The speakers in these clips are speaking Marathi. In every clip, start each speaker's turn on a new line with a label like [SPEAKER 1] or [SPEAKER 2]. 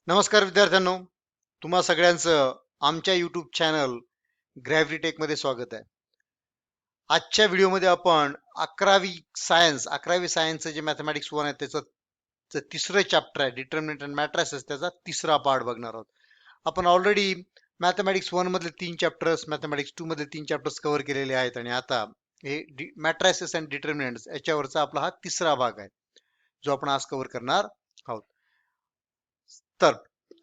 [SPEAKER 1] नमस्कार विद्यार्थ्यांनो, तुम्हा सगळ्यांचं आमच्या यूट्यूब चॅनल ग्रॅव्हिटी टेकमध्ये स्वागत आहे. आजच्या व्हिडिओमध्ये आपण 11वी सायन्सचं जे मॅथमॅटिक्स 1 आहे त्याचं तिसरं चॅप्टर आहे डिटर्मिनंट अँड मॅट्रायसेस, त्याचा तिसरा पार्ट बघणार आहोत. आपण ऑलरेडी मॅथमॅटिक्स 1 मधले 3 चॅप्टर्स, मॅथमॅटिक्स 2 मधले 3 चॅप्टर्स कव्हर केलेले आहेत आणि आता हे मॅट्रायसेस अँड डिटर्मिनंट्स याच्यावरचा आपला हा तिसरा भाग आहे, जो आपण आज कव्हर करणार आहोत. तर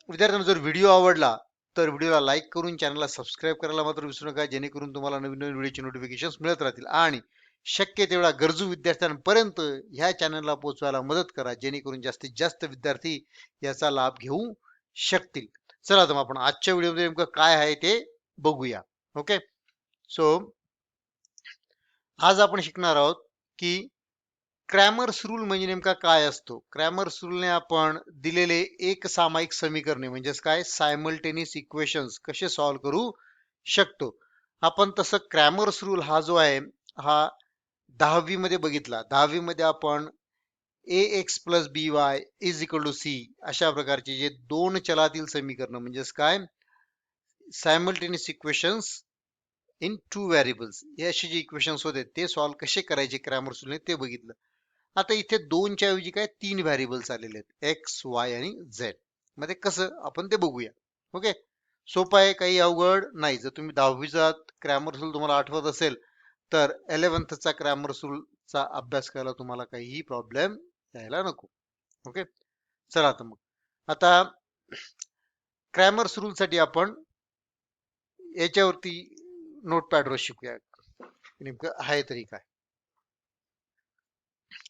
[SPEAKER 1] विद्यार्थ्यांनो, जर व्हिडिओ आवडला तर व्हिडिओला लाईक करून चॅनलला सबस्क्राईब करायला मात्र विसरू नका, जेणेकरून तुम्हाला नवीन नवीन व्हिडिओचे नोटिफिकेशन्स मिळत राहतील आणि शक्य तेवढा गरजू विद्यार्थ्यांपर्यंत ह्या चॅनलला पोहोचवायला मदत करा, जेणेकरून जास्तीत जास्त विद्यार्थी याचा लाभ घेऊ शकतील. चला तर मग आपण आजच्या व्हिडिओमध्ये नेमकं काय आहे ते बघूया. ओके, सो आज आपण शिकणार आहोत की क्रॅमर्स रूल म्हणजे नेमका काय असतो. क्रॅमर्स रूलने आपण दिलेले एक सामायिक समीकरणे म्हणजेच काय सायमल्टेनियस इक्वेशन्स कसे सॉल्व्ह करू शकतो. आपण तसं क्रॅमर्स रूल हा जो आहे हा 10वी मध्ये बघितला. 10वी मध्ये आपण ax plus by is equal to c अशा प्रकारचे जे दोन चलातील समीकरण म्हणजेच काय simultaneous equations in two variables हे असे जे इक्वेशन्स होते ते सॉल्व्ह कसे करायचे क्रॅमर्स रूलने ते बघितलं. आता इथे दोनच्या ऐवजी काय 3 व्हेरिएबल्स आलेले आहेत, एक्स वाय आणि झेड. मध्ये कसं आपण ते बघूया. ओके, सोपं आहे, काही अवघड नाही. जर तुम्ही 10वीचा क्रॅमर रूल तुम्हाला आठवत असेल तर 11thचा क्रॅमर रूलचा अभ्यास करायला तुम्हाला काहीही प्रॉब्लेम यायला नको. ओके, चला तर मग आता क्रॅमर्स रूल साठी आपण याच्यावरती नोटपॅडवर शिकूया नेमकं आहे तरी काय.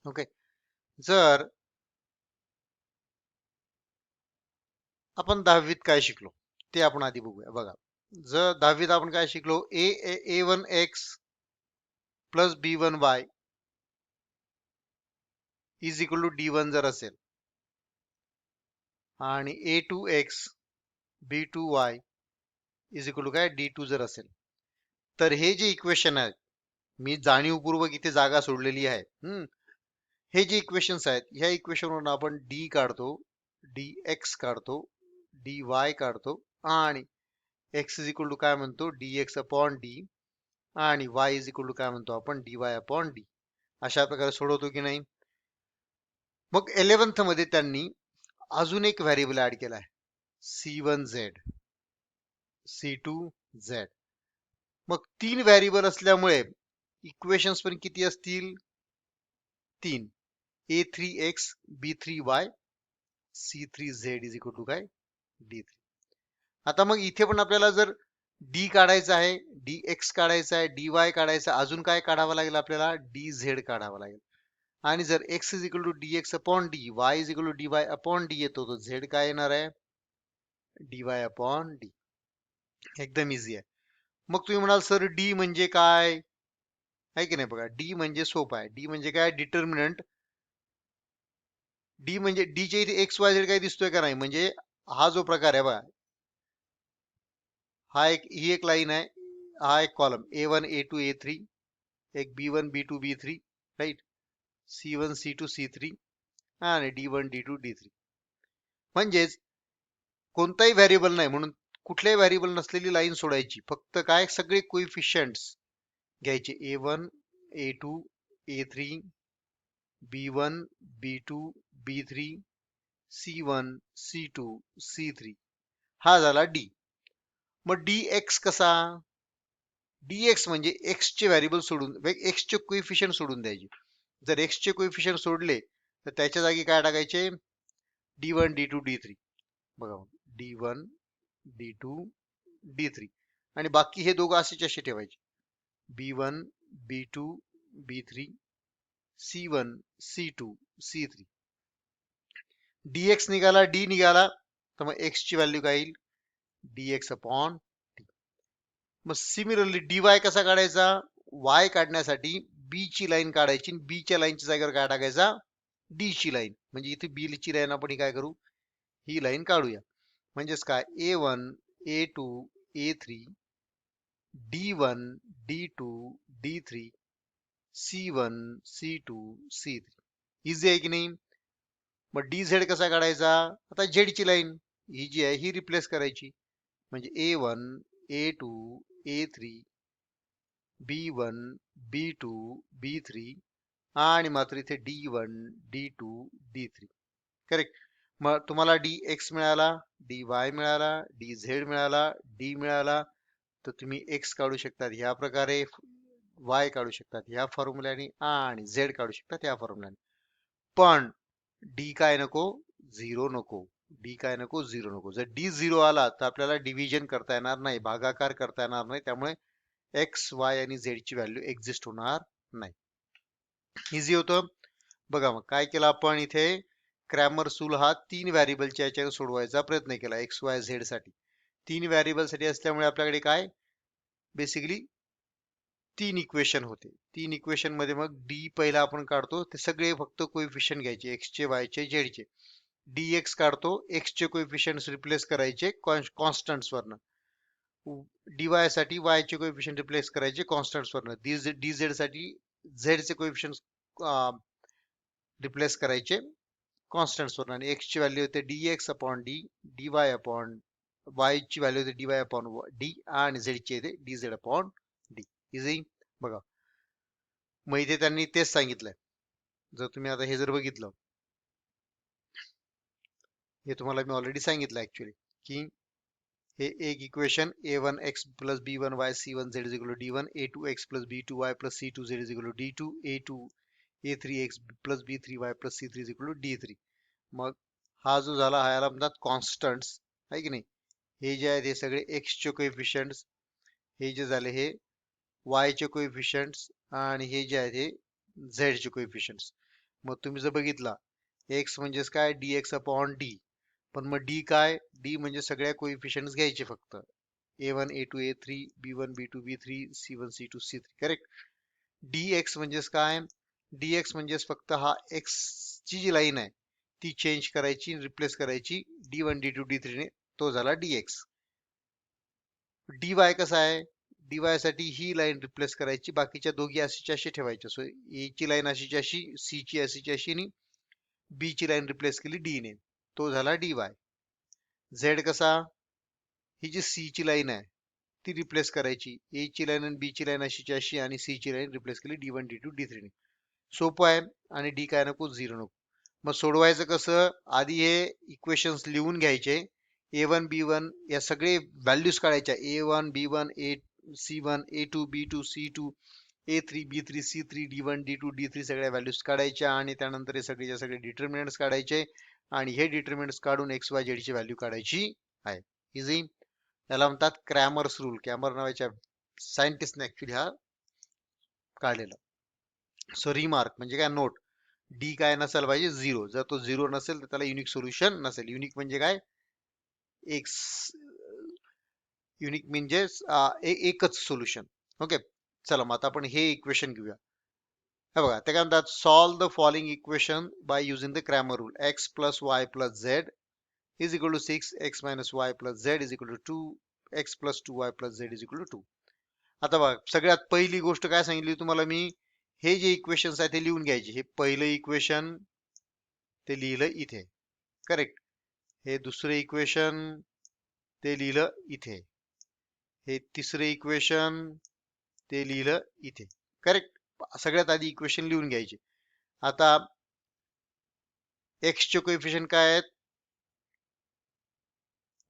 [SPEAKER 1] ओके, जर आपण 10वीत काय शिकलो ते आपण आधी बघूया. बघा, जर 10वीत आपण काय शिकलो, a1x plus b1y is equal to d1 जर असेल आणि a2x b2y is equal to काय d2 जर असेल, तर हे जे इक्वेशन आहेत, मी जाणीवपूर्वक इथे जागा सोडलेली आहे. हे जे इक्वेशन्स आहेत ह्या इक्वेशनवरून आपण d काढतो, dx काढतो, dy काढतो आणि x इज इक्वल टू काय म्हणतो dx अपॉन d आणि y इज इक्वल टू काय म्हणतो आपण dy अपॉन d. अशा प्रकारे सोडवतो की नाही. मग 11th मध्ये त्यांनी अजून एक व्हेरिएबल ऍड केला आहे, c1z c2z. मग 3 व्हेरिएबल असल्यामुळे इक्वेशन्स पण किती असतील, 3. a3x b3y c3z is equal to काय d3. आता मग इथे पण आपल्याला जर d काढायचा आहे, dx काढायचा आहे, dy काढायचा, अजून काय काढावं लागेल आपल्याला, dz काढावं लागेल. आणि जर x is equal to dx upon d, y is equal to dy upon d येतो, तो z काय येणार आहे, dy अपॉन d. एकदम इझी आहे. मग तुम्ही म्हणाल सर d म्हणजे काय आहे की नाही. बघा, d म्हणजे सोपं आहे. d म्हणजे काय, डिटर्मिनंट. d म्हणजे d च्या इथे एक्स वाय झेड काय दिसतोय का नाही, म्हणजे हा जो प्रकार आहे बघा, ही एक लाईन आहे, हा एक कॉलम a1 a2 a3, एक b1 b2 b3, right, c1 c2 c3 आणि d1 d2 d3. म्हणजेच कोणताही व्हेरिएबल नाही म्हणून कुठल्याही व्हेरिएबल नसलेली लाईन सोडायची, फक्त काय सगळे कोइफिशियंट्स घ्यायचे, a1 a2 a3 b1 b2 b3 c1 c2 c3. हा झाला d. मग dx कसा, dx म्हणजे x चे व्हेरिएबल सोडून, x चे कोइफिशियंट सोडून द्यायचे. जर x चे कोइफिशियंट सोडले तर त्याच्या जागी काय टाकायचे, d1 d2 d3. बघा, d1 d2 d3 आणि बाकी हे दोघं असेच असे ठेवायचे, b1 b2 b3 c1 c2 c3. dx निघाला, d निघाला, तर मग x ची व्हॅल्यू काय येईल, dx अपॉन d. मग सिमिलरली dy कसा काढायचा, y काढण्यासाठी b ची लाईन काढायची, b च्या लाईनच्या जागेवर काय टाकायचा, d ची लाईन. म्हणजे इथे b ची लाईन आपण काय करू, ही लाईन काढूया. म्हणजेच काय, a1 a2 a3 d1 d2 d3 c1 c2 c3. Easy आहे की नाही. मग dz कसा काढायचा, आता z ची लाईन, ही जी आहे ही रिप्लेस करायची. म्हणजे A1 A2 A3 B1 B2 B3 आणि मात्र इथे D1 D2 D3. करेक्ट. मग तुम्हाला dx मिळाला, dy मिळाला, dz मिळाला, d मिळाला. तर तुम्ही x काढू शकतात ह्या प्रकारे, y काढू शकतात ह्या फॉर्म्युल्याने आणि z काढू शकतात ह्या फॉर्म्युल्याने. पण d काय नको, 0 नको. d काय नको, 0 नको. जर d 0 आला तर आपल्याला डिव्हिजन करता येणार नाही, भागाकार करता येणार नाही. त्यामुळे x, y आणि z ची व्हॅल्यू एक्झिस्ट होणार नाही. इझी होतं. बघा मग काय केलं आपण इथे, क्रॅमर रूल हा 3 व्हेरिएबलच्या याच्याने सोडवायचा प्रयत्न केला एक्स वाय झेड साठी. 3 व्हेरिएबल साठी असल्यामुळे आपल्याकडे काय बेसिकली 3 इक्वेशन होते. 3 इक्वेशन मध्ये मग डी पहिला आपण काढतो, ते सगळे फक्त कोएफिशियंट घ्यायचे एक्स चे, वाय चे, झेड चे. dx काढतो, एक्स चे कोएफिशियंट रिप्लेस करायचे कॉन्स्टंट्स वरनं. dy साठी y चे कोएफिशियंट रिप्लेस करायचे कॉन्स्टंट्स वरनं. dz साठी z चे कोएफिशियंट रिप्लेस करायचे कॉन्स्टंट्स वरनं. आणि x ची व्हॅल्यू होते dx upon D, dy upon y ची व्हॅल्यू होते dy अपॉन डी आणि z ची येते dz अपॉन डी. इझी. बघा मग इथे त्यांनी तेच सांगितलंय. जर तुम्ही आता हे जर बघितलं, हे तुम्हाला मी ऑलरेडी सांगितलं ऍक्च्युअली, की हे एक equation a1 x plus b1 y c1 z is equal to d1, a2 x plus b2 y plus c2 z is equal to d2, a2 a3 x plus b3 y plus c3 is equal to d3. मग हा जो झाला हा याला म्हणतात कॉन्स्टंट्स, आहे की नाही. हे जे आहेत हे सगळे x चे कोएफिशियंट्स, हे जे झाले हे y चे कोएफिशियंट्स आणि हे जे आहेत हे z चे कोएफिशियंट्स. मग तुम्ही जर बघितला x म्हणजेच काय dx अपॉन d, पण मग d काय, d म्हणजे सगळ्या कोएफिशियंट्स घ्यायचे फक्त a1 a2 a3 b1 b2 b3 c1 c2 c3. Correct. dx म्हणजेच काय, dx म्हणजेच फक्त हा x ची जी लाईन आहे ती चेंज करायची, रिप्लेस करायची d1 d2 d3 ने, तो झाला dx. dy कसा आहे, dy साठी ही लाईन रिप्लेस करायची, बाकीच्या दोघी अशीच्या अशी ठेवायच्या. सो a ची लाईन अशीची अशी, c ची अशीची अशी आणि b ची लाईन रिप्लेस केली d ने, तो झाला dy. z कसा, ही जी c ची लाईन आहे ती रिप्लेस करायची, a ची लाईन आणि b ची लाईन अशीची अशी आणि c ची लाईन रिप्लेस केली d1 d2 d3 ने. सोपं आहे. आणि d काय नको, 0 नको. मग सोडवायचं कसं, आधी हे इक्वेशन्स लिहून घ्यायचे. a1 b1 या सगळे व्हॅल्यूज काढायच्या, a1 b1 a c1 a2 b2 c2 a3 b3 c3 d1 d2 d3 सगळ्या व्हॅल्यूज काढायच्या आणि त्यानंतर हे सगळेच्या सगळे डिटर्मिनंट्स काढायचे आणि हे डिटर्मिनंट्स काढून एक्स वाय झेड ची व्हॅल्यू काढायची आहे. इझी. याला म्हणतात क्रॅमर्स रूल. क्रॅमर नावाच्या सायंटिस्टने ऍक्च्युली हा काढलेला. सो रिमार्क म्हणजे काय, नोट, डी काय नसायला पाहिजे, 0. जर तो 0 नसेल तर त्याला युनिक सोल्युशन नसेल. युनिक म्हणजे काय, एक्स, युनिक म्हणजे एकच सोल्युशन. ओके. चला मग आता आपण हे इक्वेशन घेऊया. हे बघा ते काय म्हणतात, solve the following equation by using the Cramer rule. X plus y plus z is equal to 6, x minus y plus z is equal to 2, x plus 2y plus z is equal to 2. आता बघा सगळ्यात पहिली गोष्ट काय सांगितली तुम्हाला मी, हे जे इक्वेशन्स आहेत ते लिहून घ्यायचे. हे पहिलं इक्वेशन ते लिहिलं इथे. करेक्ट. हे दुसरे इक्वेशन ते लिहिलं इथे. हे तिसरे इक्वेशन ते लिहिलं इथे. करेक्ट. सगळ्यात आधी इक्वेशन लिहून घ्यायचे. आता एक्स चे कोएफिशियंट काय आहेत,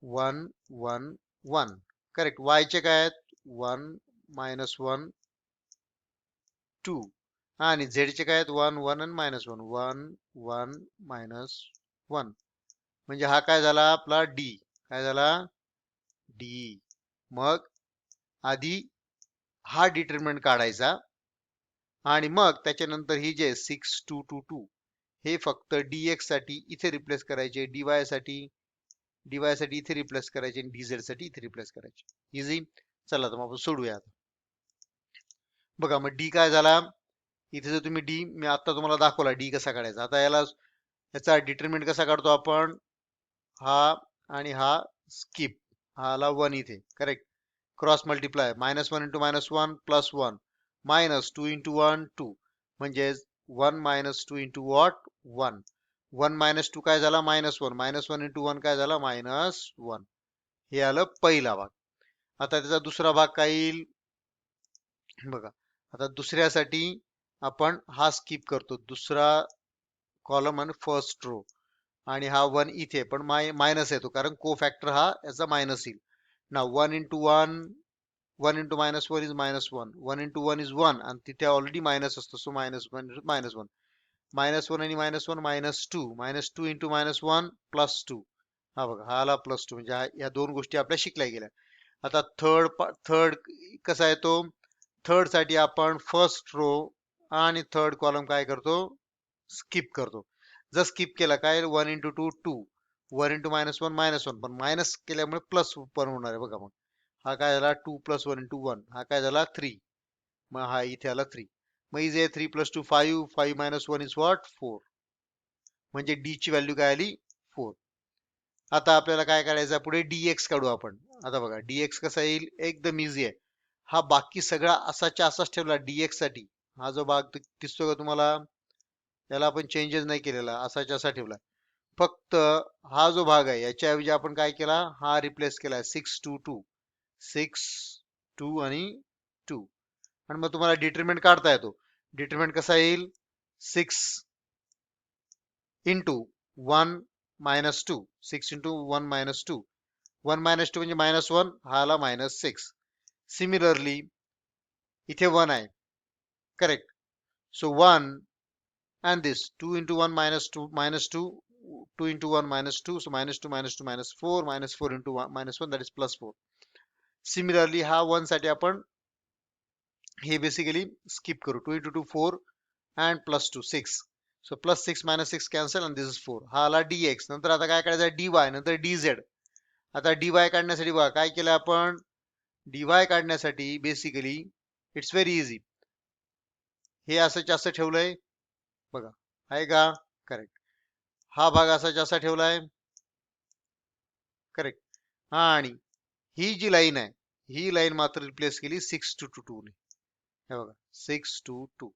[SPEAKER 1] 1 1 1. करेक्ट. वाय चे काय आहेत, 1 मायनस 1 2 आणि झेड चे काय आहेत, 1 1 आणि मायनस 1 1 1 मायनस 1. म्हणजे हा काय झाला आपला डी. काय झाला, डी. मग आधी हा डिटर्मिनंट काढायचा आणि मग त्याच्यानंतर ही जे 6 2 2 2 हे फक्त dx साठी इथे रिप्लेस करायचे, dy साठी इथे रिप्लेस करायचे आणि dz साठी इथे रिप्लेस करायचे. इझी. चला तर मग आपण सोडूया. बघा मग डी काय झाला, इथे जर तुम्ही डी मी आता तुम्हाला दाखवला डी कसा काढायचा. आता याचा डिटर्मिनंट कसा काढतो आपण, हा आणि हा स्किप, हा आला 1 इथे. Correct. Cross multiply, minus 1 into minus 1 plus 1 minus 2 into 1 2, म्हणजे 1 मायनस 2 इंटू वॉट 1. 1 मायनस 2 काय झाला -1 -1 इंटू 1 काय झाला -1 हे आलं पहिला भाग. आता त्याचा दुसरा भाग काय येईल बघा. आता दुसऱ्यासाठी आपण हा स्किप करतो, दुसरा कॉलम आणि फर्स्ट रो, आणि हा 1 इथे पण मायनस येतो कारण को फॅक्टर हा याचा मायनस येईल ना. 1 into 1 1 into -1 is -1 1 into 1 is 1 आणि तिथे ऑलरेडी मायनस असतो, सो -1 -1 -1 आणि -1 -2 इंटू -1 +2. हा बघा हा आला +2 म्हणजे या दोन गोष्टी आपल्या शिकल्या गेल्या. आता थर्ड कसा आहे तो, थर्ड साठी आपण फर्स्ट रो आणि थर्ड कॉलम काय करतो स्किप करतो. जर स्किप केला काय 1 इंटू 2 2 1 इंटू -1 पण मायनस केल्यामुळे प्लस पण होणार आहे बघा. मग हा काय झाला 2 + 1 इंटू 1 हा काय झाला 3. मग हा इथे आला 3. मग इथे 3 + 2 5 5 - 1 इज व्हॉट 4. म्हणजे डी ची व्हॅल्यू काय आली 4. आता आपल्याला काय करायचं पुढे dx काढू आपण. आता बघा dx कसा येईल एकदम इझी आहे. हा बाकी सगळा असाच्या असाच ठेवला dx साठी. हा जो भाग दिसतो का तुम्हाला, याला आपण चेंजेस नाही केलेला, असाच्या असा ठेवला. फक्त हा जो भाग आहे याच्याऐवजी आपण काय केला, हा रिप्लेस केला 6 2 2 6 2 आणि 2. आणि मग तुम्हाला डिटरमिनंट काढता येतो. डिटरमिनंट कसा येईल 6 इंटू 1 - 2 6 इंटू 1 - 2 1 - 2 म्हणजे -1 हा आला -6. सिमिलरली इथे 1 आहे correct, so 1 and this 2 into 1 -2 2 into 1 -2, so -2 -2 -4 -4 into 1 -1 that is +4. Similarly हा 1 साठी आपण हे बेसिकली स्किप करू. 2 into 2 4 and +2 6, so +6 -6 cancel and this is 4. हा आला dx. नंतर आता काय करायचं dy, नंतर dz. आता dy काढण्यासाठी बघा काय केलं आपण, dy काढण्यासाठी बेसिकली इट्स व्हेरी इझी. हे असंच असं ठेवलंय बघा, आहे का करेक्ट. हा भाग असाच असा ठेवलाय करेक्ट. आणि ही जी लाईन आहे ही लाईन मात्र रिप्लेस केली 6 to 2 ने. हे बघा 6 to 2.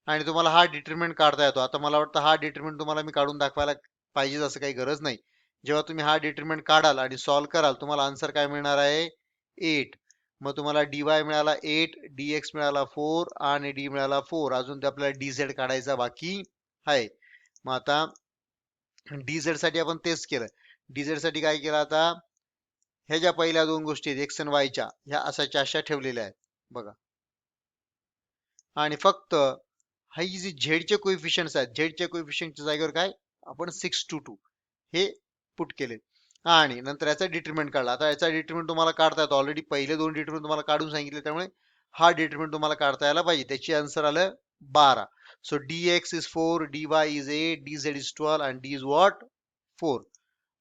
[SPEAKER 1] आणि तुम्हाला हा डिटरमिनंट काढता येतो. आता मला वाटतं हा डिटरमिनंट तुम्हाला मी काढून दाखवायला पाहिजे असं काही गरज नाही. जेव्हा तुम्ही हा डिटरमिनंट काढाल आणि सॉल्व्ह कराल तुम्हाला आन्सर काय मिळणार आहे 8. मग तुम्हाला dy मिळाला 8, dx मिळाला 4 आणि d मिळाला 4. अजून ते आपल्याला dz काढायचा बाकी आहे. मग आता dz साठी आपण तेच केलं. dz साठी काय केलं, आता ह्या ज्या पहिल्या दोन गोष्टी आहेत x आणि y च्या, ह्या असाच्या अशा ठेवलेल्या आहेत बघा. आणि फक्त ही जी z चे कोएफिशियंट्स आहेत, z च्या कोएफिशियंटच्या जागेवर काय आपण 6 to 2 हे पुट केले. आणि नंतर याचा डिटरमिनंट काढला. आता याचा डिटरमिनंट तुम्हाला काढता येतो. ऑलरेडी पहिले दोन डिटरमिनंट तुम्हाला काढून सांगितले, त्यामुळे हा डिटरमिनंट तुम्हाला काढता यायला पाहिजे. त्याची आन्सर आलं 12. So dx is 4, dy is 8, dz is 12 and d is what 4.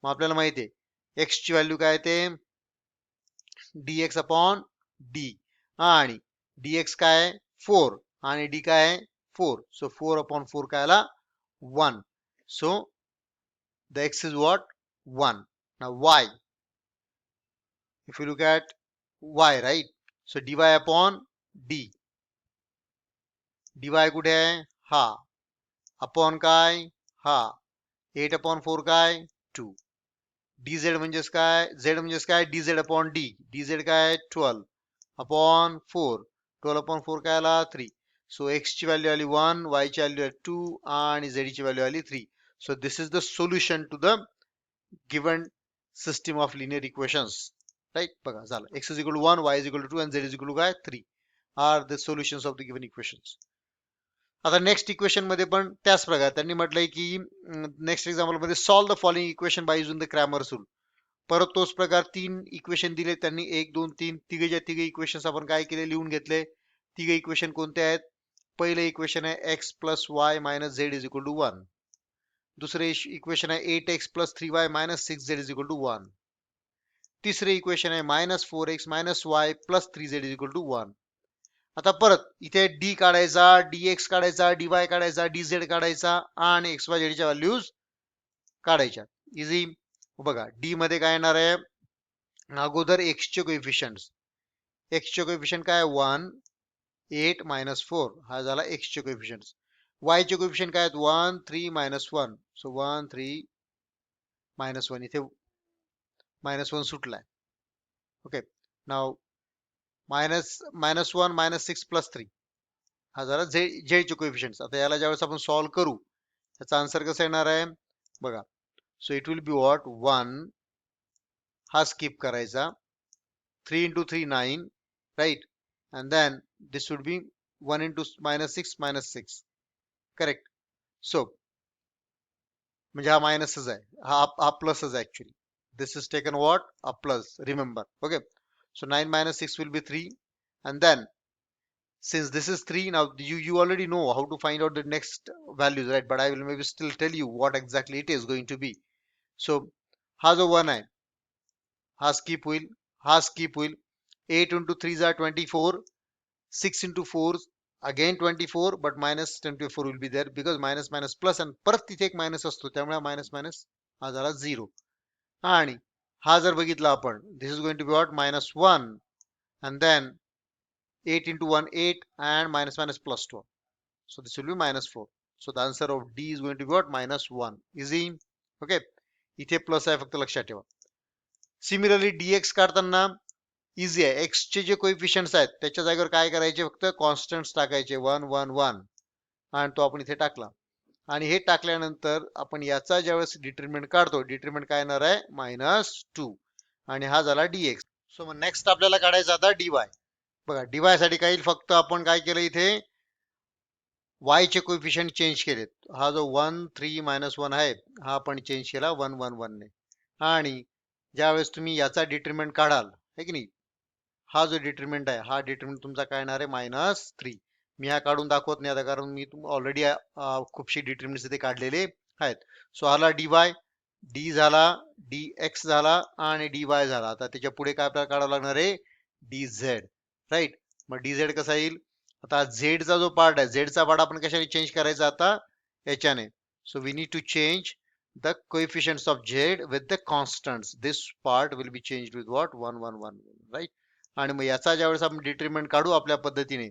[SPEAKER 1] मग आपल्याला माहिती आहे x ची व्हॅल्यू काय ते dx अपॉन d, आणि dx काय 4 आणि d काय 4. सो 4 upon 4 काय आला 1. So the x is what 1. Now y, if you look at y, right, so dy upon d, dy कुठे आहे हा, अपॉन काय हा, 8 upon 4 काय 2. dz म्हणजेच काय, z म्हणजेच काय dz अपॉन d, dz काय 12 अपॉन 4, 12 अपॉन 4 काय आला 3. सो x ची व्हॅल्यू आली 1, y ची व्हॅल्यू आली 2 आणि z ची व्हॅल्यू आली 3. So this is the solution to the given system of linear equations. Right, बघा झालं. x is equal to 1, y is equal to 2 and z is equal to काय 3 are the solutions of the given equations. आता नेक्स्ट इक्वेशन मध्ये पण त्याच प्रकारे त्यांनी म्हटलंय की नेक्स्ट एक्झाम्पल मध्ये solve the following equation by using the Cramer rule. परत तोच प्रकार 3 इक्वेशन दिले त्यांनी, 1 2 3 तिघेच्या तिघे इक्वेशन्स आपण काय केले लिहून घेतले. तिघे इक्वेशन कोणते आहेत, पहिले इक्वेशन आहे x plus y minus z is equal to 1. दुसरे इक्वेशन आहे 8x plus 3y minus 6z is equal to 1. तिसरे इक्वेशन आहे -4x minus y plus 3z is equal to 1. आता परत इथे d काढायचा, dx काढायचा, dy काढायचा, dz काढायचा आणि x y z च्या व्हॅल्यूज काढायच्या. इझी. बघा d मध्ये काय येणार आहे, अगोदर x चे कोएफिशियंट, x चे कोएफिशियंट काय 1 8 -4 हा झाला x चे कोएफिशियंट. y चे कोएफिशियंट काय आहेत 1 3 -1 सो 1 3 -1 इथे -1 सुटलाय ओके नाव -1 -6 +3 हा झाला झेड चे कोएफिशियंट आता याला ज्यावेळेस आपण सॉल्व्ह करू त्याचा आन्सर कसा येणार आहे बघा so it will be what 1 हा स्किप करायचा 3 into 3 9 right and then this would be 1 into -6 correct so म्हणजे हा मायनसच आहे हा प्लसच आहे actually this is taken what a plus remember okay so 9 - 6 will be 3 and then since this is 3 now you already know how to find out the next values right but I will maybe still tell you what exactly it is going to be so हा जो 1 आहे हा skip होईल 8 into 3 are 24 6 into 4 again 24 but minus 24 will be there because minus minus plus and परत तिथे एक मायनस असतो त्यामुळे मायनस मायनस हा झाला 0 आणि हा जर बघितला आपण this is going to be what -1 and then 8 into 1 8 and minus minus plus 2 so this will be -4 so the answer of D is going to be what -1 easy okay इथे प्लस आहे फक्त लक्षात ठेवा सिमिलरली dx काढताना इझी आहे एक्स चे जे कोइफिशियंट्स आहेत त्याच्या जागेवर काय करायचे फक्त कॉन्स्टंट्स टाकायचे 1 1 1 आणि तो आपण इथे टाकला आणि हे टाकल्यानंतर आपण याचा ज्यावेळेस डिटरमिनंट काढतो डिटरमिनंट काय येणार आहे -2 आणि हा झाला dx सो मग नेक्स्ट आपल्याला काढायचा आता dy बघा dy साठी काही फक्त आपण काय केलं इथे y चे कोइफिशियंट चेंज केलेत हा जो 1 3 -1 आहे हा आपण चेंज केला 1 1 1 ने आणि ज्यावेळेस तुम्ही याचा डिटरमिनंट काढाल है की नाही हा जो डिटरमिनंट आहे हा डिटरमिनंट तुमचा काय येणार आहे -3 मी हा काढून दाखवत नाही आता कारण मी ऑलरेडी खूपशी डिटरमिनंट्स इथे काढलेले आहेत सो हाला dy d झाला dx झाला आणि dy झाला आता त्याच्या पुढे काय आपल्याला काढावं लागणार आहे dz राईट मग dz कसा येईल आता z चा जो पार्ट आहे z चा पार्ट आपण कशाने चेंज करायचा आता याच्याने so we need to change the coefficients of z with the constants this part will be changed with what 1 1 1 right आणि मग याचा ज्यावेळेस आपण डिटरमिनंट काढू आपल्या पद्धतीने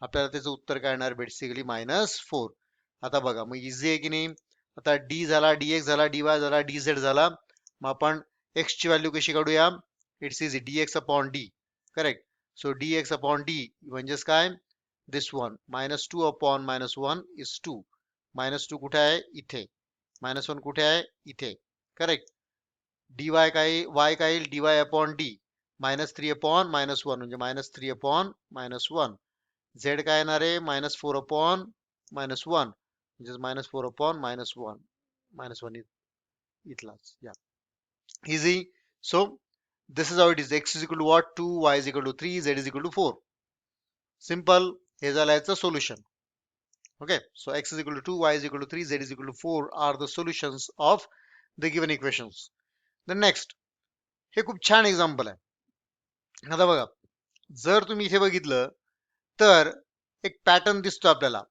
[SPEAKER 1] आपल्याला त्याचं उत्तर काय येणार बेसिकली -4 आता बघा मग इझी आहे की नाही आता d झाला dx झाला dy झाला dz झाला मग आपण x ची व्हॅल्यू कशी काढूया it's easy dx upon d correct so dx upon d म्हणजेच काय दिस वन -2 अपॉन -1 इज 2 -2 कुठे आहे इथे -1 कुठे आहे इथे करेक्ट dy काय y काय येईल dy अपॉन d -3 अपॉन -1 म्हणजे -3 अपॉन -1 z काय येणार आहे -4 अपॉन -1 म्हणजे -4 अपॉन -1 इथलाच या easy so this is how it is x is equal to what 2 y is equal to 3 z is equal to 4 simple हे झालं याचं solution okay so x is equal to 2 y is equal to 3 z is equal to 4 are the solutions of the given equations the next हे खूप छान एक्झाम्पल आहे आता बघा जर तुम्ही इथे बघितलं तर एक पॅटर्न दिसतो आपल्याला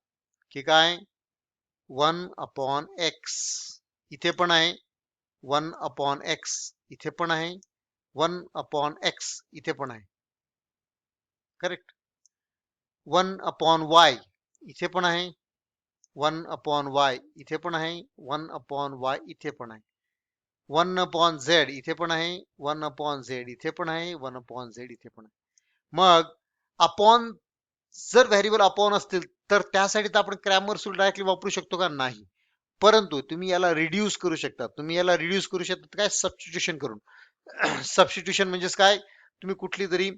[SPEAKER 1] की काय 1 अपॉन एक्स इथे पण आहे 1 अपॉन एक्स इथे पण आहे 1 अपॉन एक्स इथे पण आहे करेक्ट 1 अपॉन वाय इथे पण आहे 1 अपॉन वाय इथे पण आहे 1 अपॉन वाय इथे पण आहे 1 अपॉन झेड इथे पण आहे 1 अपॉन झेड इथे पण आहे 1 अपॉन झेड इथे पण आहे मग अपॉन जर व्हेरिएबल अपॉन असतील तर त्यासाठी तर आपण क्रॅमर रूल डायरेक्टली वापरू शकतो का नाही परंतु तुम्ही याला रिड्यूस करू शकता काय सबस्टिट्यूशन करून सबस्टिट्यूशन म्हणजेच काय तुम्ही कुठली तरी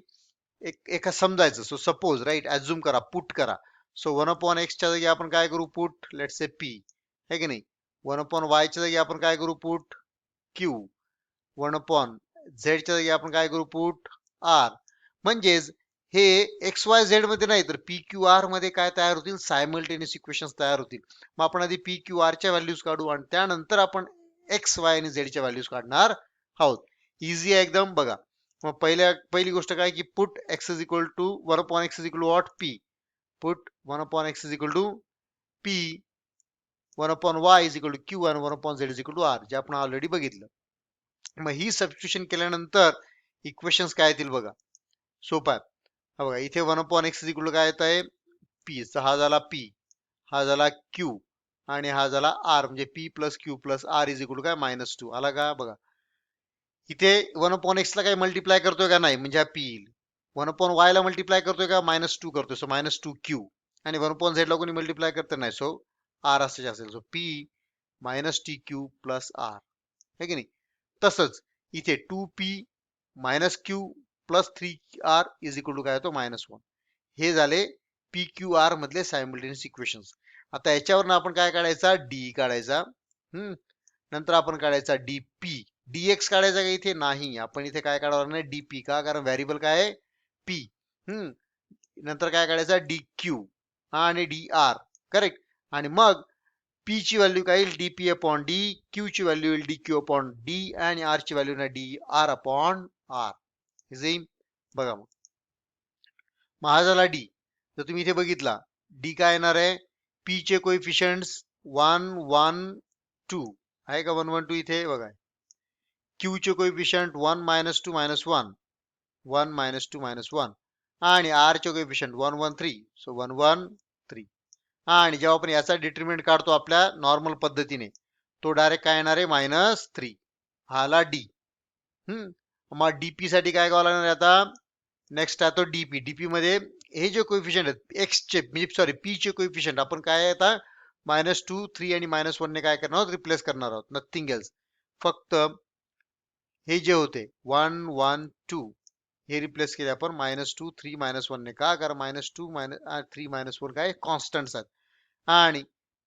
[SPEAKER 1] एका समजायचं सो सपोज राईट ऍझ्युम करा पुट करा सो 1 अपॉन एक्स च्या जागी आपण काय करू पुट लेट से पी है की नाही 1 अपॉन वाय च्या जागी आपण काय करू पुट क्यू 1 अपॉन झेड च्या जागी आपण काय करू पुट आर म्हणजेच हे एक्स वाय झेड मध्ये नाही तर पी क्यू आर मध्ये काय तयार होतील सायमल्टेनियस इक्वेशन्स तयार होतील मग आपण आधी पी क्यू आर च्या व्हॅल्यूज काढू आणि त्यानंतर आपण एक्स वाय आणि झेड च्या व्हॅल्यूज काढणार आहोत इझी आहे एकदम बघा मग पहिली गोष्ट काय की put x is equal to 1 upon x is equal to what p put 1 upon x is equal to p 1 upon y is equal to q आणि 1 upon z is equal to r जे आपण ऑलरेडी बघितलं मग ही सबस्टिट्यूशन केल्यानंतर इक्वेशन्स काय येतील बघा सोपं आहे बघा इथे 1 upon x is equal to काय येत आहे पी हा झाला पी हा झाला क्यू आणि हा झाला आर, म्हणजे p plus q plus r is equal to काय -2 आला का बघा. इथे 1/x ला काही मल्टिप्लाय करतोय का नाही, म्हणजे हा पी येईल. 1/y ला मल्टिप्लाय करतोय का -2 करतोय, सो -2q. आणि 1/z ला कोणी मल्टिप्लाय करत नाही, सो आर असे असेल. So p -tq plus r, है की नाही. तसंच इथे 2p -q plus 3r is equal to काय होतो -1. हे झाले पी क्यू आर मधले सायमल्टेनियस इक्वेशन्स. आता याच्यावरून आपण काय काढायचा, डी काढायचा. नंतर आपण काढायचा डीपी. डीएक्स काढायचा का इथे नाही, आपण इथे काय काढणार नाही, डीपी. का, कारण व्हेरिएबल काय आहे, पी. नंतर काय काढायचा, डी क्यू आणि डी आर, करेक्ट. आणि मग पी ची व्हॅल्यू काय येईल, डीपी अपॉन डी, क्यू ची व्हॅल्यू येईल डी क्यू अपॉन डी आणि आर ची व्हॅल्यू ना डी आर अपॉन आर. बघा मग हा झाला डी. तर तुम्ही इथे बघितला डी काय येणार आहे, पी चे कोएफिशियंट्स 1 1 2 आहे का, 1 1 2 इथे बघा. क्यू चे कोएफिशियंट 1 -2 -1 1 -2 -1 आणि आर चे कोएफिशियंट 1 1 3, सो 1 1 3. आणि जेव्हा आपण याचा डिटरमिनंट काढतो आपल्या नॉर्मल पद्धतीने, तो डायरेक्ट काय येणार आहे -3. हाला डी. मग डीपी साठी काय करावं लागणार आहे आता, नेक्स्ट आहे तो डीपी. डीपी मध्ये हे जे कोएफिशियंट आहेत एक्स चे, म्हणजे सॉरी पी चे कोएफिशियंट आपण काय आता -2 3 आणि -1 ने काय करणार आहोत, रिप्लेस करणार आहोत, नथिंग एल्स. फक्त हे जे होते 1 1 2 हे रिप्लेस केले आपण -2 3 -1 ने. का, कारण -2 3 -1 काय कॉन्स्टंट्स आहेत. आणि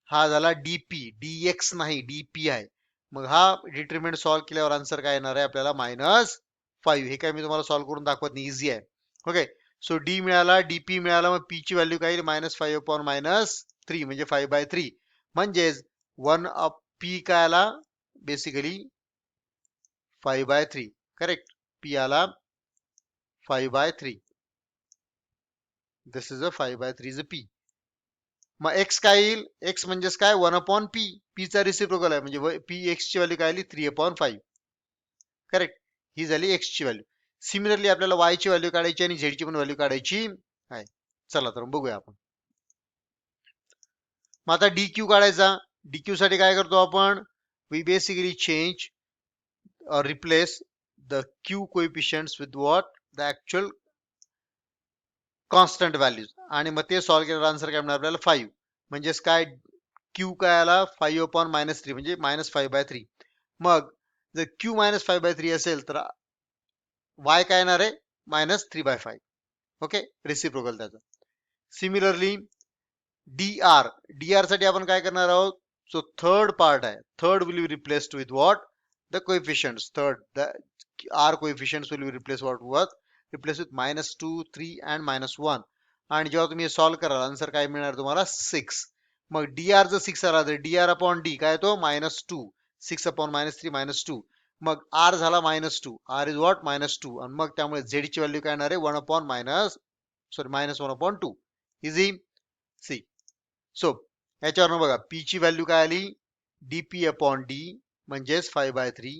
[SPEAKER 1] हा झाला डीपी, डीएक्स नाही डीपी आहे. मग हा डिटरमिनंट सॉल्व्ह केल्यावर आन्सर काय येणार आहे आपल्याला -5. हे काय मी तुम्हाला सॉल्व्ह करून दाखवत नाही, इझी आहे. ओके, सो डी मिळाला, डीपी मिळाला. मग पी ची व्हॅल्यू काय येईल -5 अपॉन -3 म्हणजे 5/3. म्हणजेच 1 पी काय आला बेसिकली 5/3, करेक्ट. पी आला 5/3. This is a 5/3 is a p. मग एक्स काय येईल, एक्स म्हणजेच काय 1 अपॉन पी. पी चा रिसिप्रोकल आहे, म्हणजे पी एक्स ची व्हॅल्यू काय आली 3/5, करेक्ट. ही झाली एक्स ची व्हॅल्यू. सिमिलरली आपल्याला वाय ची व्हॅल्यू काढायची आणि झेड ची पण व्हॅल्यू काढायची आहे. चला तर बघूया आपण. मग आता डी क्यू काढायचा. डी क्यू साठी काय करतो आपण, we basically change or replace the q coefficients with what, the actual constant values. आणि मग ते सॉल्व्ह केल्यावर आन्सर काय मिळणार आपल्याला 5. म्हणजेच काय, q काय आला 5 अपॉन -3 म्हणजे -5/3. मग जर q -5/3 असेल तर y काय येणार आहे -3/5. ओके, रेसिप्रोकल त्याचा. सिमिलरली डी आर साठी आपण काय करणार आहोत, सो थर्ड पार्ट आहे, third will be replaced with what, the coefficients. Third, the r coefficients will be replaced what replaced with -2 3 and -1. आणि जेव्हा तुम्ही सॉल्व्ह कराल आन्सर काय मिळणार तुम्हाला 6. मग dr जर 6 आला तर dr अपॉन डी काय तो -2, 6 अपॉन -3 -2. मग r झाला -2, r इज व्हॉट -2. आणि मग त्यामुळे z ची व्हॅल्यू काय येणार आहे 1 अपॉन -1/2. इझी. सी. सो याच्यावरून बघा पी ची व्हॅल्यू काय आली, डीपी अपॉन डी म्हणजेच 5/3,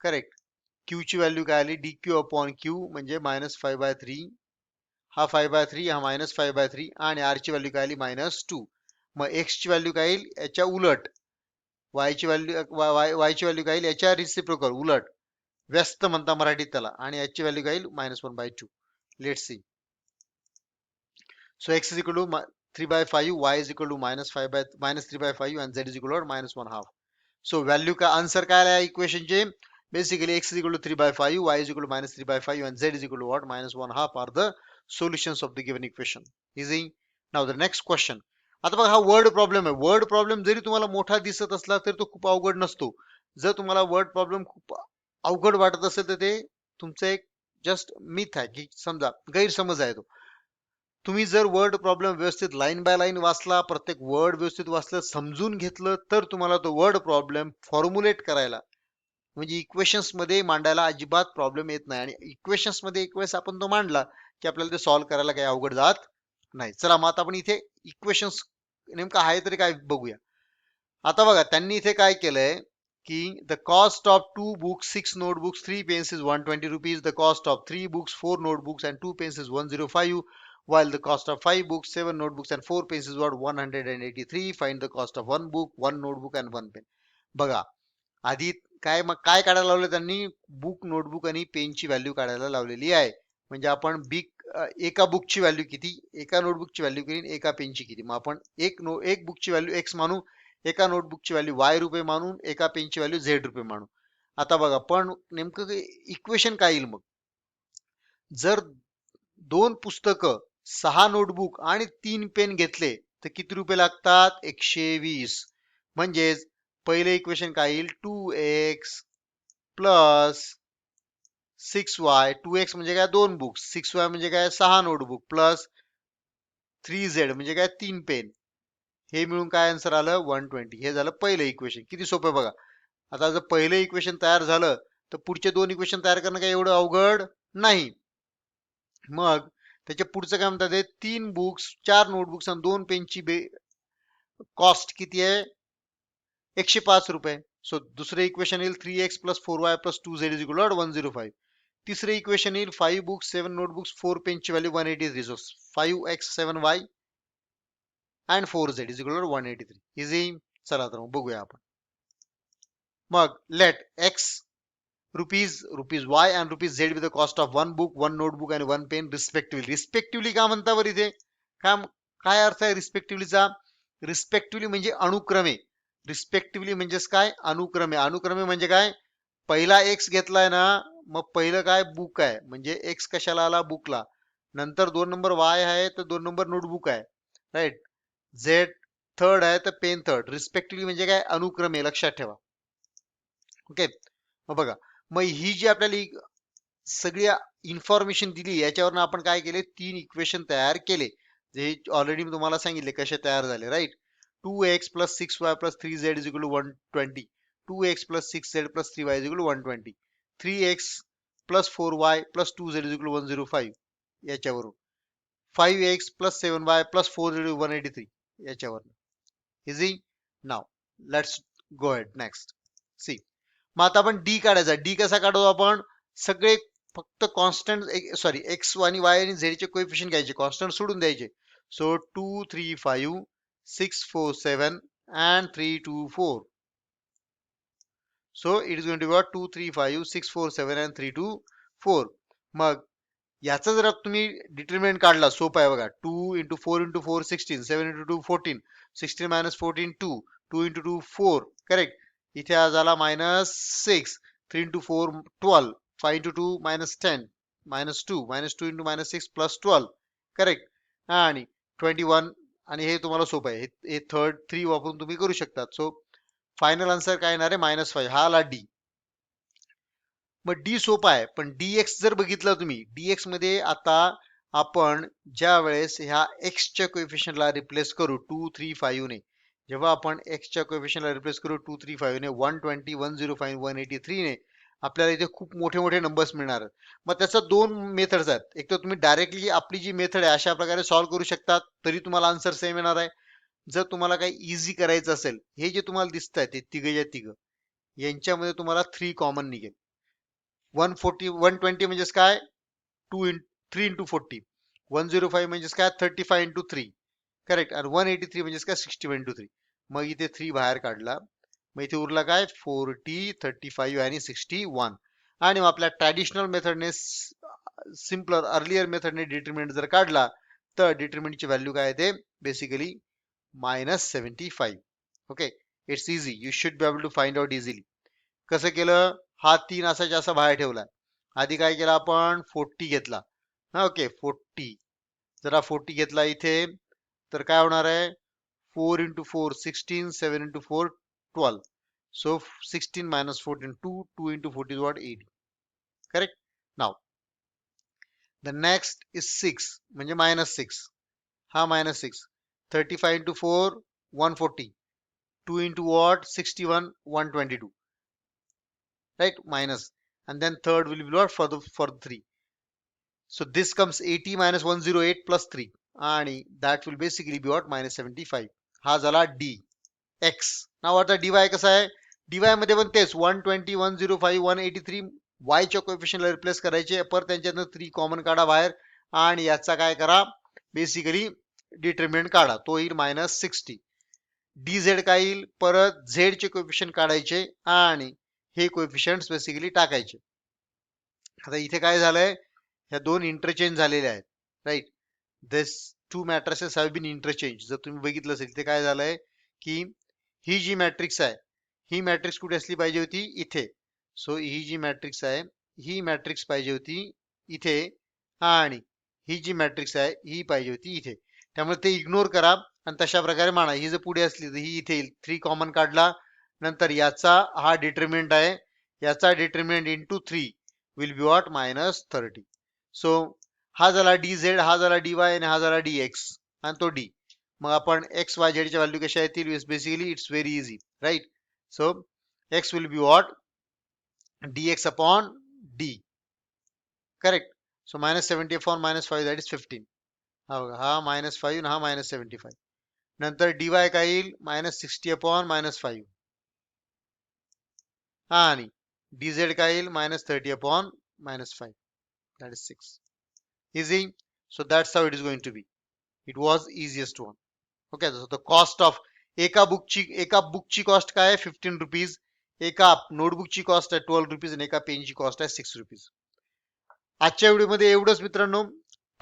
[SPEAKER 1] करेक्ट. क्यू ची व्हॅल्यू काय आली, डी क्यू अपॉन क्यू म्हणजे -5/3. हा 5/3 हा -5/3 आणि आर ची व्हॅल्यू काय आली -2. मग एक्स ची व्हॅल्यू काय येईल याच्या उलट, वाय ची व्हॅल्यू काय येईल याच्या रिसिप्रोकल उलट, व्यस्त म्हणता मराठीत त्याला. आणि याची व्हॅल्यू काय येईल -1/2. Let's see. So x is equal to 3/5, y is equal to -3/5 and z is equal to -1/2. So value का आंसर काय आला इक्वेशन चे, basically x is equal to 3/5, y is equal to -3/5 and z is equal to what -1/2 are the solutions of the given equation. Easy. Now the next question. आता बघा हा वर्ड प्रॉब्लेम आहे. वर्ड प्रॉब्लेम जरी तुम्हाला मोठा दिसत असला तरी तो खूप अवघड नसतो. जर तुम्हाला वर्ड प्रॉब्लेम खूप अवघड वाटत असेल तर ते तुमचं एक जस्ट मिथ आहे, की समजा गैरसमज आहे तो. तुम्ही जर वर्ड प्रॉब्लेम व्यवस्थित लाईन बाय लाईन वाचला, प्रत्येक वर्ड व्यवस्थित वाचलं, समजून घेतलं, तर तुम्हाला तो वर्ड प्रॉब्लेम फॉर्म्युलेट करायला म्हणजे इक्वेशन्स मध्ये मांडायला अजिबात प्रॉब्लेम येत नाही. आणि इक्वेशन्स मध्ये एक वेळेस आपण तो मांडला की आपल्याला ते सॉल्व्ह करायला काही अवघड जात नाही. चला मग आता आपण इथे इक्वेशन्स नेमकं आहे तरी काय बघूया. आता बघा त्यांनी इथे काय केलंय की the cost of 2 books 6 notebooks 3 pens is 120 rupees. The cost of 3 books 4 notebooks and 2 pens is 105. while the cost of 5 books, 7 notebooks and 4 pens is what 183. Find the cost of 1 book, 1 notebook and 1 pen. बघा आधी काय मग काय काढायला लावलं त्यांनी, बुक नोटबुक आणि पेनची व्हॅल्यू काढायला लावलेली आहे. म्हणजे आपण एका बुकची व्हॅल्यू किती, एका नोटबुकची व्हॅल्यू किती, एका पेनची किती. मग आपण एक बुकची व्हॅल्यू एक्स मानू, एका नोटबुकची व्हॅल्यू वाय रुपये मानून, एका पेनची व्हॅल्यू झेड रुपये मानू. आता बघा पण नेमकं इक्वेशन काय येईल मग, जर 2 पुस्तकं 6 नोटबुक आणि 3 पेन घेतले तर किती रुपये लागतात, 120. म्हणजेच पहिले इक्वेशन काय येईल, 2x प्लस 6y, 2x म्हणजे काय 2 बुक्स, 6y म्हणजे काय 6 नोटबुक, प्लस 3z म्हणजे काय 3 पेन. हे मिळून काय आन्सर आलं 120. हे झालं पहिलं इक्वेशन. किती सोपं बघा. आता जर पहिलं इक्वेशन तयार झालं तर पुढचे 2 इक्वेशन तयार करणं काय एवढं अवघड नाही. मग त्याच्या पुढचं काय म्हणतात, 3 बुक्स 4 नोटबुक्स आणि 2 पेनची कॉस्ट किती आहे, 105 रुपये. सो दुसरे इक्वेशन येईल 3x plus 4y plus 2z is equal to 105. तिसरे इक्वेशन येईल 5 बुक्स 7 नोटबुक्स 4 पेनची value 183. So 5x 7y and 4z is equal to 183. Easy. चला तर मग बघूया आपण. मग let x rupees y and rupees z with the cost of 1 book 1 notebook and 1 pen respectively. Respectively का म्हणता बरं इथे, काय अर्थ आहे रिस्पेक्टिव्हलीचा, रिस्पेक्टिव्हली म्हणजे अनुक्रमे. रिस्पेक्टिव्हली म्हणजेच काय, अनुक्रमे. अनुक्रमे म्हणजे काय, पहिला एक्स घेतलाय ना, मग पहिलं काय बुक आहे, म्हणजे एक्स कशाला आला, बुकला. नंतर 2 नंबर वाय आहे तर 2 नंबर नोटबुक आहे, राईट. झेड थर्ड आहे तर पेन थर्ड. रिस्पेक्टिव्हली म्हणजे काय, अनुक्रमे, लक्षात ठेवा. ओके. मग बघा, मग ही जी आपल्याला सगळी इन्फॉर्मेशन दिली याच्यावरून आपण काय केले, 3 इक्वेशन तयार केले. जे ऑलरेडी मी तुम्हाला सांगितले कसे तयार झाले, right. 2x plus 6y plus 3z is equal to 120. 2x plus 6z plus 3y is equal to 120. 3x plus 4y plus 2z is equal to 105 याच्यावरून. 5x plus 7y plus 4z 183 याच्यावरून. Easy. Now let's go ahead next. See, मग आता आपण डी काढायचा. डी कसा काढतो आपण, सगळे फक्त कॉन्स्टंट, सॉरी एक्स आणि वाय आणि झेड चे कोएफिशिएंट घ्यायचे, कॉन्स्टंट सोडून द्यायचे. So 2 3 5 6 4 7 and 3 2 4. So it is going to be 2 3 5 6 4 7 and 3 2 4. मग याचा जर तुम्ही डिटरमिनंट काढला, सोपा आहे बघा. 2 into 4 into 4 16, 7 into 2 14, 16 minus 14 2, 2 into 2 4, correct. इथे झाला -6, 3 into 4 12, 5 into 2 -10, -2, -2 into -6 plus 12, correct. आणि 21. आणि हे तुम्हाला सोपं आहे, हे थर्ड 3 वापरून तुम्ही करू शकता. सो फायनल आन्सर काय येणार आहे, -5. हा आला डी. मग डी सोपा आहे, पण डीएक्स जर बघितलं तुम्ही, डीएक्स मध्ये आता आपण ज्या वेळेस ह्या एक्सच्या कोएफिशिएंटला रिप्लेस करू 2 3 5 ने, जेव्हा आपण एक्सच्या कोएफिशिएंटला रिप्लेस करू 2 3 5 ने, 120 105 183 ने, आपल्याला इथे खूप मोठे मोठे नंबर्स मिळणार आहेत. मग त्याचा 2 मेथड्स आहेत. एक तर तुम्ही डायरेक्टली आपली जी मेथड आहे अशा प्रकारे सॉल्व्ह करू शकता, तरी तुम्हाला आन्सर सेम येणार आहे. जर तुम्हाला काही इझी करायचं असेल, हे जे तुम्हाला दिसत आहे ते तिघ यांच्यामध्ये तुम्हाला 3 कॉमन निघेल. 140 120 म्हणजेच काय 3 into 40. 105 म्हणजेच काय 35 into 3, करेक्ट. आणि 183 म्हणजेच काय 61 into 3. मग इथे 3 बाहेर काढला, मग इथे उरला काय 40 35 आणि 61. आणि मग आपल्या ट्रॅडिशनल मेथडने, सिम्पलर अर्लियर मेथडने डिटरमिनंट जर काढला तर डिटरमिनंटची व्हॅल्यू काय येते, basically -75. Okay, it's easy, you should be able to find out easily. कसं केलं, हा 3 असाच्या असा बाहेर ठेवला. आधी काय केलं आपण 40 घेतला. हा ओके 40. जरा 40 घेतला इथे तर काय होणार आहे, 4 into 4 16, 7 into 4 12. So 16 minus 14 2, 2 into 40 is what 80, correct. Now the next is 6 म्हणजे -6. हा -6. 35 into 4 140, 2 into what 61 122, right, minus. And then third will be what for the 3. So this comes 80 minus 108 plus 3, and that will basically be what -75. हा झाला D X. Now आता dy कसा आहे, dy मध्ये पण तेच 120 105 183 y च्या कोएफिशिएंटला रिप्लेस करायचे, पर त्यांच्यातनं 3 कॉमन काढा बाहेर आणि याचा काय करा बेसिकली डिटर्मिनंट काढा, तो येईल -60. dz काय येईल, परत z चे कोएफिशियंट काढायचे आणि हे कोएफिशियंट्स बेसिकली टाकायचे. आता इथे काय झालंय, ह्या दोन इंटरचेंज झालेल्या आहेत, right. This two matrices have been interchange. जर तुम्ही बघितलं असेल ते काय झालंय की ही जी मॅट्रिक्स आहे, ही मॅट्रिक्स कुठे असली पाहिजे होती, इथे. सो ही जी मॅट्रिक्स आहे, ही मॅट्रिक्स पाहिजे होती इथे, आणि ही जी मॅट्रिक्स आहे ही पाहिजे होती इथे. त्यामुळे ते इग्नोर करा आणि तशा प्रकारे मांडा. ही जर पुढे असली तर ही इथे येईल. 3 कॉमन काढला, नंतर याचा हा डिटर्मिनंट आहे, याचा determinant into 3 will be what, -30. So हा झाला dz, हा झाला dy आणि हा झाला dx आणि तो d. मग आपण x y z च्या व्हॅल्यू कशा येतील, basically it's very easy, right. So x will be what, dx upon d, correct. So -70 upon -5 that is 15. हा -5 आणि हा -75. नंतर dy काय येईल, -60 अपॉन -5 आणि dz काय येईल, -30 upon -5 that is 6. Easy. So that's how it is going to be. It was easiest one. Okay. The cost of एका बुकची कॉस्ट काय आहे, 15 रुपीज. एका नोटबुकची कॉस्ट आहे 12 रुपीज आणि एका पेनची कॉस्ट आहे 6 रुपीज. आजच्या व्हिडिओमध्ये एवढंच मित्रांनो.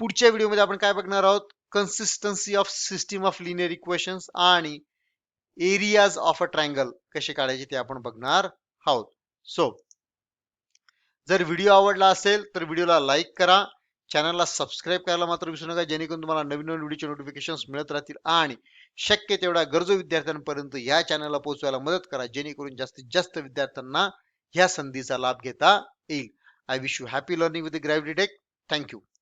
[SPEAKER 1] पुढच्या व्हिडिओमध्ये आपण काय बघणार आहोत, consistency of system of linear equations आणि एरियाज ऑफ अ ट्रायंगल कसे काढायचे ते आपण बघणार आहोत. सो जर व्हिडिओ आवडला असेल तर व्हिडिओला लाईक करा, चॅनलला सबस्क्राईब करायला मात्र विसरू नका, जेणेकरून तुम्हाला नवीन नवीन व्हिडिओचे नोटिफिकेशन्स मिळत राहतील आणि शक्य तेवढ्या गरजू विद्यार्थ्यांपर्यंत या चॅनलला पोहोचवायला मदत करा, जेणेकरून जास्तीत जास्त विद्यार्थ्यांना ह्या संधीचा लाभ घेता येईल. I wish you happy learning with Gravity Tech. Thank you.